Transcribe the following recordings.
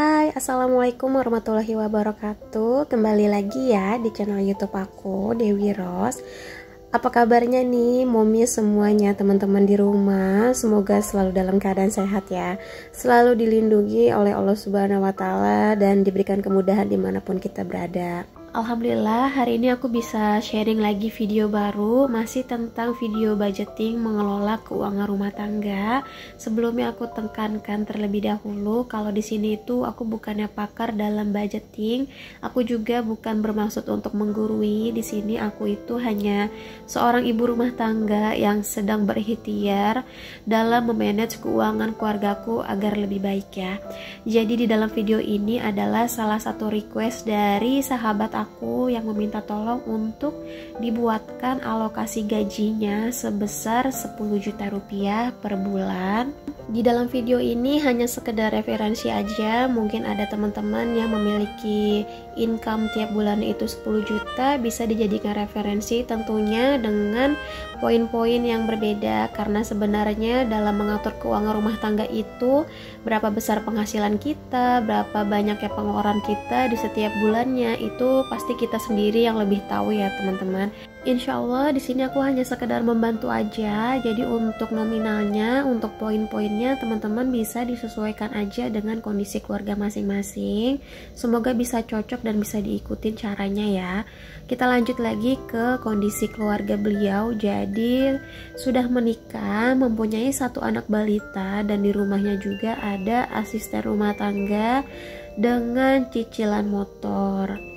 Hai, Assalamualaikum warahmatullahi wabarakatuh. Kembali lagi ya di channel YouTube aku, Dewi Ros. Apa kabarnya nih, momi semuanya, teman-teman di rumah? Semoga selalu dalam keadaan sehat ya. Selalu dilindungi oleh Allah Subhanahu wa Ta'ala dan diberikan kemudahan dimanapun kita berada. Alhamdulillah, hari ini aku bisa sharing lagi video baru, masih tentang video budgeting mengelola keuangan rumah tangga. Sebelumnya aku tekankan terlebih dahulu kalau di sini itu aku bukannya pakar dalam budgeting, aku juga bukan bermaksud untuk menggurui. Di sini aku itu hanya seorang ibu rumah tangga yang sedang berikhtiar dalam memanage keuangan keluargaku agar lebih baik ya. Jadi di dalam video ini adalah salah satu request dari sahabat aku yang meminta tolong untuk dibuatkan alokasi gajinya sebesar 10 juta rupiah per bulan. Di dalam video ini hanya sekedar referensi aja, mungkin ada teman-teman yang memiliki income tiap bulan itu 10 juta bisa dijadikan referensi tentunya dengan poin-poin yang berbeda, karena sebenarnya dalam mengatur keuangan rumah tangga itu berapa besar penghasilan kita, berapa banyaknya pengeluaran kita di setiap bulannya, itu pasti kita sendiri yang lebih tahu ya teman-teman. Insya Allah di sini aku hanya sekedar membantu aja. Jadi untuk nominalnya, untuk poin-poinnya teman-teman bisa disesuaikan aja dengan kondisi keluarga masing-masing. Semoga bisa cocok dan bisa diikutin caranya ya. Kita lanjut lagi ke kondisi keluarga beliau. Jadi sudah menikah, mempunyai satu anak balita, dan di rumahnya juga ada asisten rumah tangga dengan cicilan motor.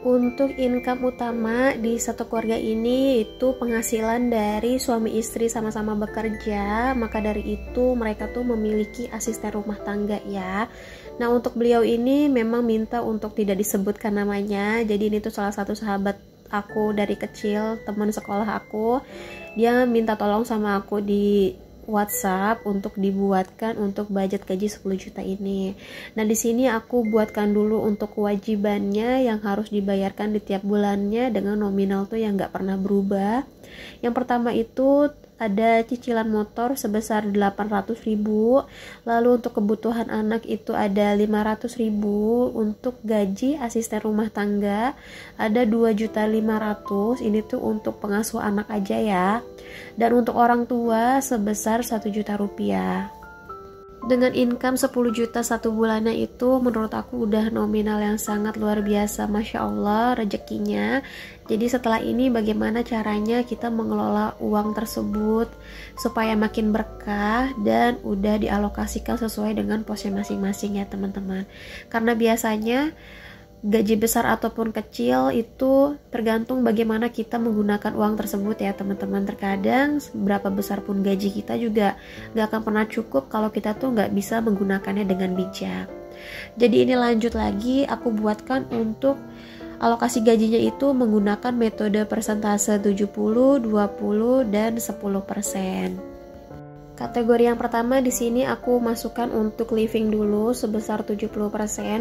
Untuk income utama di satu keluarga ini itu penghasilan dari suami istri sama-sama bekerja, maka dari itu mereka tuh memiliki asisten rumah tangga ya. Nah untuk beliau ini memang minta untuk tidak disebutkan namanya, jadi ini tuh salah satu sahabat aku dari kecil, teman sekolah aku. Dia minta tolong sama aku di WhatsApp untuk dibuatkan untuk budget gaji 10 juta ini. Nah, di sini aku buatkan dulu untuk kewajibannya yang harus dibayarkan di tiap bulannya dengan nominal tuh yang nggak pernah berubah. Yang pertama itu ada cicilan motor sebesar 800.000, lalu untuk kebutuhan anak itu ada 500.000, untuk gaji asisten rumah tangga ada 2.500.000, ini tuh untuk pengasuh anak aja ya, dan untuk orang tua sebesar 1 juta rupiah. Dengan income 10 juta satu bulannya itu menurut aku udah nominal yang sangat luar biasa, Masya Allah rezekinya. Jadi setelah ini bagaimana caranya kita mengelola uang tersebut supaya makin berkah dan udah dialokasikan sesuai dengan posnya masing-masing ya teman-teman. Karena biasanya gaji besar ataupun kecil itu tergantung bagaimana kita menggunakan uang tersebut ya teman-teman. Terkadang berapa besar pun gaji kita juga gak akan pernah cukup kalau kita tuh gak bisa menggunakannya dengan bijak. Jadi ini lanjut lagi, aku buatkan untuk alokasi gajinya itu menggunakan metode persentase 70, 20, dan 10%. Kategori yang pertama di sini aku masukkan untuk living dulu sebesar 70%.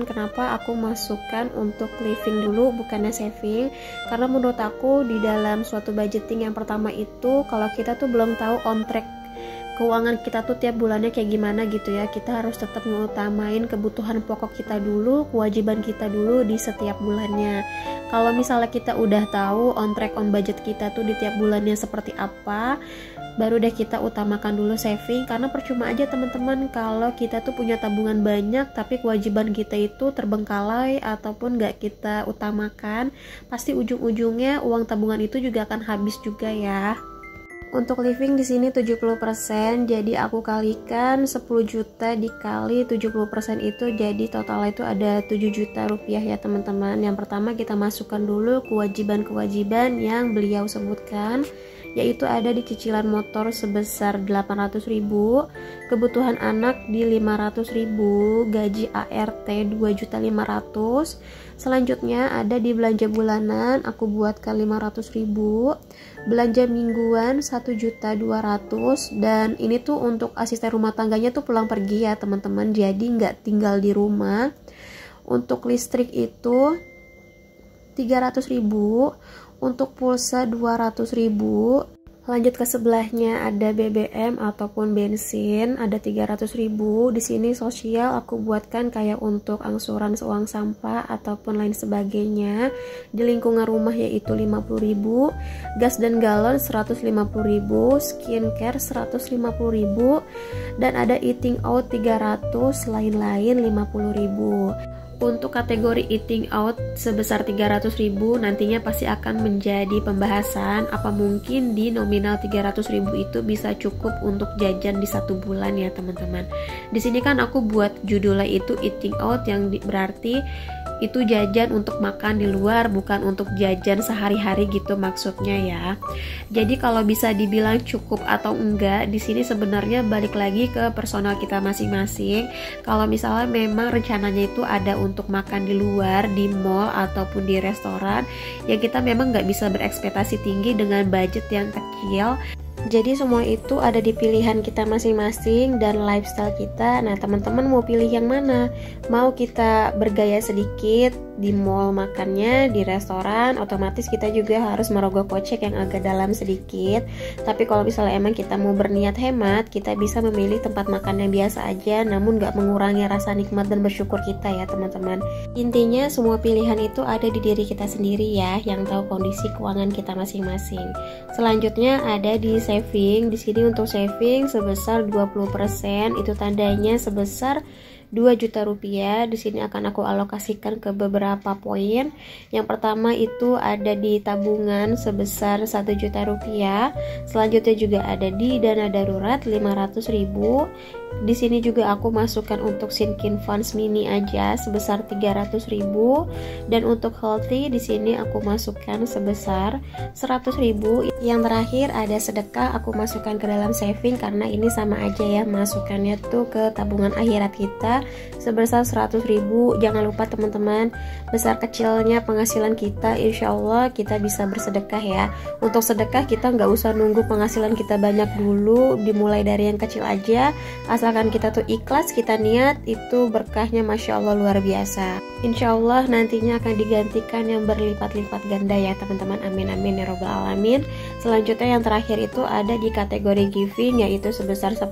Kenapa aku masukkan untuk living dulu bukannya saving? Karena menurut aku di dalam suatu budgeting yang pertama itu kalau kita tuh belum tahu on track keuangan kita tuh tiap bulannya kayak gimana gitu ya, kita harus tetap mengutamain kebutuhan pokok kita dulu, kewajiban kita dulu di setiap bulannya. Kalau misalnya kita udah tahu on track on budget kita tuh di tiap bulannya seperti apa, baru deh kita utamakan dulu saving. Karena percuma aja teman-teman kalau kita tuh punya tabungan banyak tapi kewajiban kita itu terbengkalai ataupun gak kita utamakan, pasti ujung-ujungnya uang tabungan itu juga akan habis juga ya. Untuk living di sini 70%, jadi aku kalikan 10 juta dikali 70% itu jadi totalnya itu ada 7 juta rupiah ya teman-teman. Yang pertama kita masukkan dulu kewajiban-kewajiban yang beliau sebutkan, yaitu ada di cicilan motor sebesar 800.000, kebutuhan anak di 500.000, gaji ART 2.500.000. Selanjutnya ada di belanja bulanan, aku buatkan 500.000, belanja mingguan 1.200.000, dan ini tuh untuk asisten rumah tangganya tuh pulang pergi ya teman-teman, jadi nggak tinggal di rumah. Untuk listrik itu 300.000, untuk pulsa 200.000, Lanjut ke sebelahnya ada BBM ataupun bensin, ada 300.000. Di sini sosial aku buatkan kayak untuk angsuran uang sampah ataupun lain sebagainya. Di lingkungan rumah yaitu 50.000, gas dan galon 150.000, skincare 150.000, dan ada eating out 300, lain-lain 50.000. Untuk kategori eating out sebesar 300.000 nantinya pasti akan menjadi pembahasan apa mungkin di nominal 300.000 itu bisa cukup untuk jajan di 1 bulan ya teman-teman. Di sini kan aku buat judulnya itu eating out yang berarti itu jajan untuk makan di luar, bukan untuk jajan sehari-hari gitu maksudnya ya. Jadi kalau bisa dibilang cukup atau enggak, di sini sebenarnya balik lagi ke personal kita masing-masing. Kalau misalnya memang rencananya itu ada untuk makan di luar, di mall ataupun di restoran, ya kita memang nggak bisa berekspektasi tinggi dengan budget yang kecil. Jadi semua itu ada di pilihan kita masing-masing dan lifestyle kita. Nah teman-teman mau pilih yang mana? Mau kita bergaya sedikit di mall makannya, di restoran, otomatis kita juga harus merogoh kocek yang agak dalam sedikit. Tapi kalau misalnya emang kita mau berniat hemat, kita bisa memilih tempat makan yang biasa aja, namun gak mengurangi rasa nikmat dan bersyukur kita ya teman-teman. Intinya semua pilihan itu ada di diri kita sendiri ya, yang tahu kondisi keuangan kita masing-masing. Selanjutnya ada di saving. Di sini untuk saving sebesar 20%, itu tandanya sebesar 2 juta rupiah. Di sini akan aku alokasikan ke beberapa poin. Yang pertama itu ada di tabungan sebesar 1 juta rupiah. Selanjutnya juga ada di dana darurat 500.000. Di sini juga aku masukkan untuk sinking funds mini aja sebesar 300.000, dan untuk healthy di sini aku masukkan sebesar 100.000. Yang terakhir ada sedekah, aku masukkan ke dalam saving karena ini sama aja ya, masukannya tuh ke tabungan akhirat kita sebesar 100.000. Jangan lupa teman-teman, besar kecilnya penghasilan kita, insya Allah kita bisa bersedekah ya. Untuk sedekah kita nggak usah nunggu penghasilan kita banyak dulu, dimulai dari yang kecil aja. Asalkan kita tuh ikhlas, kita niat, itu berkahnya Masya Allah luar biasa. Insya Allah nantinya akan digantikan yang berlipat-lipat ganda ya teman-teman, amin amin ya robbal alamin. Selanjutnya yang terakhir itu ada di kategori giving, yaitu sebesar 10%,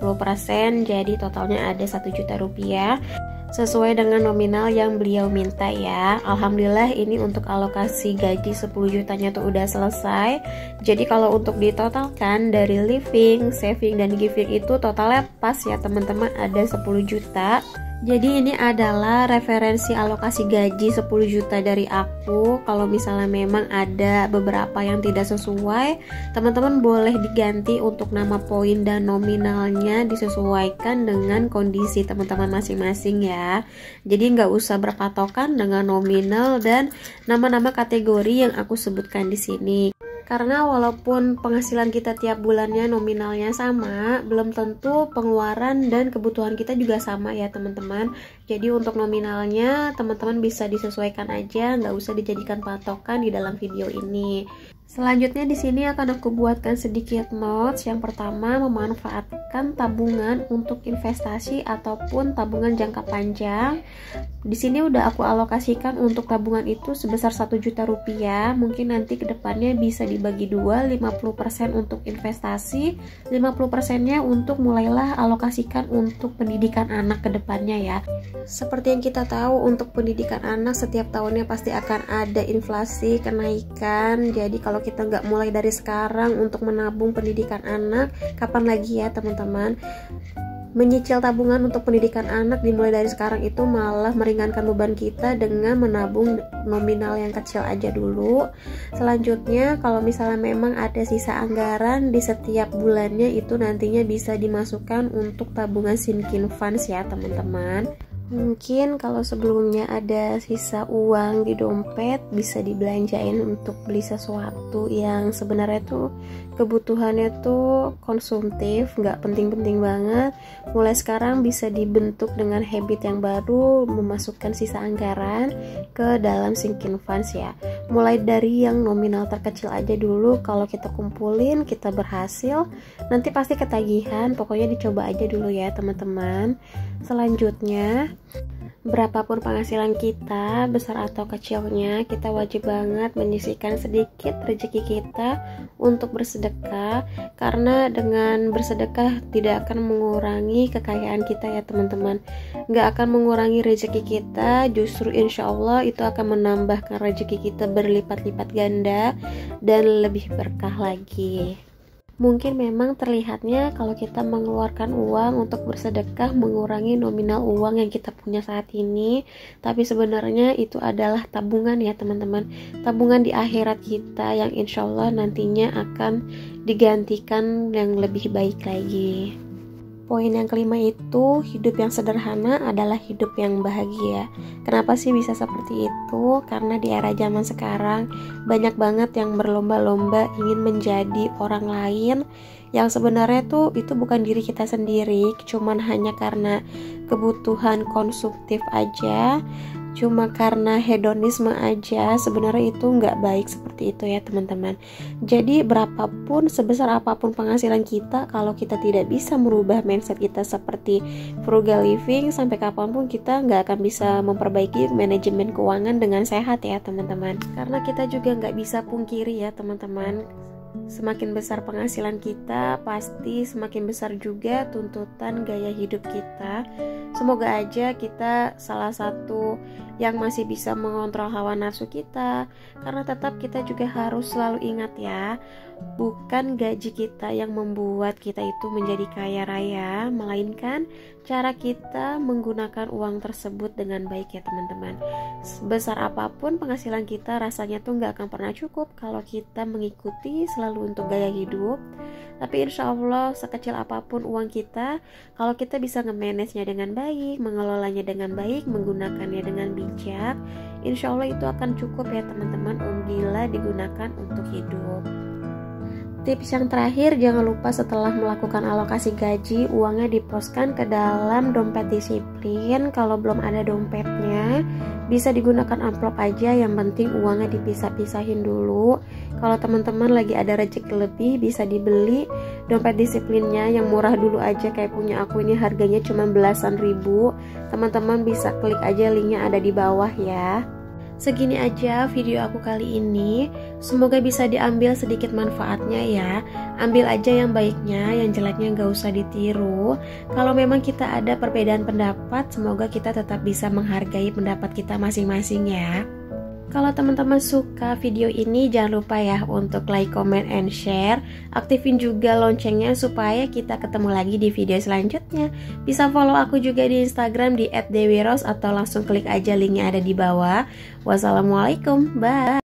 jadi totalnya ada 1 juta rupiah sesuai dengan nominal yang beliau minta ya. Alhamdulillah ini untuk alokasi gaji 10 jutanya tuh udah selesai. Jadi kalau untuk ditotalkan dari living, saving, dan giving itu totalnya pas ya teman-teman, ada 10 juta. Jadi ini adalah referensi alokasi gaji 10 juta dari aku. Kalau misalnya memang ada beberapa yang tidak sesuai, teman-teman boleh diganti untuk nama poin dan nominalnya disesuaikan dengan kondisi teman-teman masing-masing ya. Jadi nggak usah berpatokan dengan nominal dan nama-nama kategori yang aku sebutkan di sini. Karena walaupun penghasilan kita tiap bulannya nominalnya sama, belum tentu pengeluaran dan kebutuhan kita juga sama ya teman-teman. Jadi untuk nominalnya teman-teman bisa disesuaikan aja, nggak usah dijadikan patokan di dalam video ini. Selanjutnya di sini akan aku buatkan sedikit notes. Yang pertama, memanfaatkan tabungan untuk investasi ataupun tabungan jangka panjang. Di sini udah aku alokasikan untuk tabungan itu sebesar 1 juta rupiah. Mungkin nanti kedepannya bisa dibagi dua, 50% untuk investasi, 50%-nya untuk mulailah alokasikan untuk pendidikan anak kedepannya ya. Seperti yang kita tahu, untuk pendidikan anak setiap tahunnya pasti akan ada inflasi, kenaikan. Jadi kalau kita nggak mulai dari sekarang untuk menabung pendidikan anak, kapan lagi ya teman-teman? Menyicil tabungan untuk pendidikan anak dimulai dari sekarang itu malah meringankan beban kita dengan menabung nominal yang kecil aja dulu. Selanjutnya kalau misalnya memang ada sisa anggaran di setiap bulannya, itu nantinya bisa dimasukkan untuk tabungan sinking funds ya teman-teman. Mungkin kalau sebelumnya ada sisa uang di dompet, bisa dibelanjain untuk beli sesuatu yang sebenarnya tuh kebutuhannya tuh konsumtif, nggak penting-penting banget. Mulai sekarang bisa dibentuk dengan habit yang baru, memasukkan sisa anggaran ke dalam sinking funds ya. Mulai dari yang nominal terkecil aja dulu, kalau kita kumpulin, kita berhasil, nanti pasti ketagihan. Pokoknya dicoba aja dulu ya teman-teman. Selanjutnya Berapapun penghasilan kita, besar atau kecilnya, kita wajib banget menyisihkan sedikit rezeki kita untuk bersedekah, karena dengan bersedekah tidak akan mengurangi kekayaan kita ya teman-teman. Nggak akan mengurangi rezeki kita, justru insya Allah itu akan menambahkan rezeki kita berlipat-lipat ganda dan lebih berkah lagi. Mungkin memang terlihatnya kalau kita mengeluarkan uang untuk bersedekah mengurangi nominal uang yang kita punya saat ini, tapi sebenarnya itu adalah tabungan ya teman-teman. Tabungan di akhirat kita yang insya Allah nantinya akan digantikan yang lebih baik lagi. Poin yang kelima itu, hidup yang sederhana adalah hidup yang bahagia. Kenapa sih bisa seperti itu? Karena di era zaman sekarang banyak banget yang berlomba-lomba ingin menjadi orang lain, yang sebenarnya tuh itu bukan diri kita sendiri, cuman hanya karena kebutuhan konsumtif aja, cuma karena hedonisme aja. Sebenarnya itu nggak baik seperti itu ya teman-teman. Jadi berapapun, sebesar apapun penghasilan kita, kalau kita tidak bisa merubah mindset kita seperti frugal living, sampai kapanpun kita nggak akan bisa memperbaiki manajemen keuangan dengan sehat ya teman-teman. Karena kita juga nggak bisa pungkiri ya teman-teman, semakin besar penghasilan kita, pasti semakin besar juga tuntutan gaya hidup kita. Semoga aja kita salah satu yang masih bisa mengontrol hawa nafsu kita, karena tetap kita juga harus selalu ingat ya, bukan gaji kita yang membuat kita itu menjadi kaya raya, melainkan cara kita menggunakan uang tersebut dengan baik ya teman-teman. Sebesar apapun penghasilan kita, rasanya tuh gak akan pernah cukup kalau kita mengikuti selalu untuk gaya hidup. Tapi insya Allah sekecil apapun uang kita, kalau kita bisa nge-manage-nya dengan baik, mengelolanya dengan baik, menggunakannya dengan bijak, insya Allah itu akan cukup ya teman-teman bila digunakan untuk hidup. Tips yang terakhir, jangan lupa setelah melakukan alokasi gaji, uangnya diposkan ke dalam dompet disiplin. Kalau belum ada dompetnya, bisa digunakan amplop aja, yang penting uangnya dipisah-pisahin dulu. Kalau teman-teman lagi ada rezeki lebih, bisa dibeli dompet disiplinnya yang murah dulu aja, kayak punya aku ini harganya cuma belasan ribu. Teman-teman bisa klik aja, linknya ada di bawah ya. Segini aja video aku kali ini, semoga bisa diambil sedikit manfaatnya ya. Ambil aja yang baiknya, yang jeleknya gak usah ditiru. Kalau memang kita ada perbedaan pendapat, semoga kita tetap bisa menghargai pendapat kita masing-masing ya. Kalau teman-teman suka video ini, jangan lupa ya untuk like, comment, and share. Aktifin juga loncengnya supaya kita ketemu lagi di video selanjutnya. Bisa follow aku juga di Instagram di @dewiros, atau langsung klik aja linknya ada di bawah. Wassalamualaikum, bye.